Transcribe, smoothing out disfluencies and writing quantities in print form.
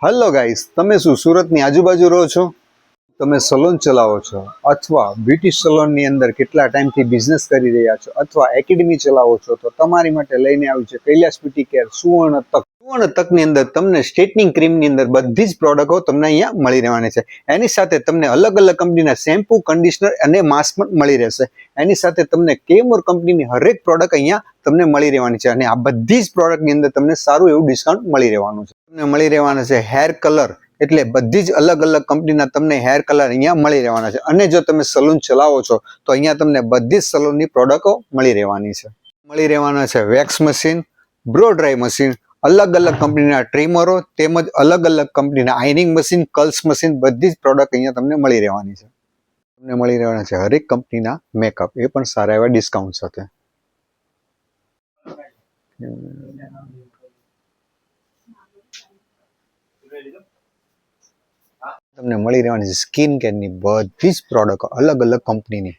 Hello guys, તમે શું સુરતની આજુબાજુ રહો છો? તમે સલૂન ચલાવો છો અથવા બ્યુટી સલૂનની અંદર કેટલા ટાઈમથી બિઝનેસ કરી રહ્યા છો અથવા એકેડમી ચલાવો છો, તો તમારી માટે લઈને આવ્યું છે કૈલાસ બ્યુટી કેર સુવર્ણ તક. સુવર્ણ તકની અંદર તમને સ્ટ્રેટનિંગ ક્રીમની અંદર બધી જ પ્રોડક્ટો તમને અહીંયા મળી રહેવાની છે. એની સાથે તમને અલગ અલગ કંપનીના શેમ્પૂ, કન્ડિશનર અને માસ્ક પણ મળી રહેશે. એની સાથે તમને કેમોર કંપનીની હરેક પ્રોડક્ટ અહીંયા તમને મળી રહેવાની છે અને આ બધી જ પ્રોડક્ટની અંદર તમને સારું એવું ડિસ્કાઉન્ટ મળી રહેવાનું છે. તમને મળી રહેવાના છે હેર કલર, એટલે બધી જ અલગ અલગ કંપનીના તમને હેર કલર અહીંયા મળી રહેવાના છે. અને જો તમે સલૂન ચલાવો છો તો અહીંયા તમને બધી જ સલૂનની પ્રોડક્ટો મળી રહેવાની છે. મળી રહેવાના છે wax machine, bro dry machine, અલગ અલગ કંપનીના ટ્રીમરો તેમજ અલગ અલગ કંપનીના આયનિંગ મશીન, કર્લ્સ મશીન, બધી જ પ્રોડક્ટ અહીંયા તમને મળી રહેવાની છે. તમને મળી રહેવાના છે હરેક કંપનીના મેકઅપ, એ પણ સારા એવા ડિસ્કાઉન્ટ સાથે. તમને મળી રહેવાની છે સ્કિન કેરની બધી જ પ્રોડક્ટ અલગ અલગ કંપનીની.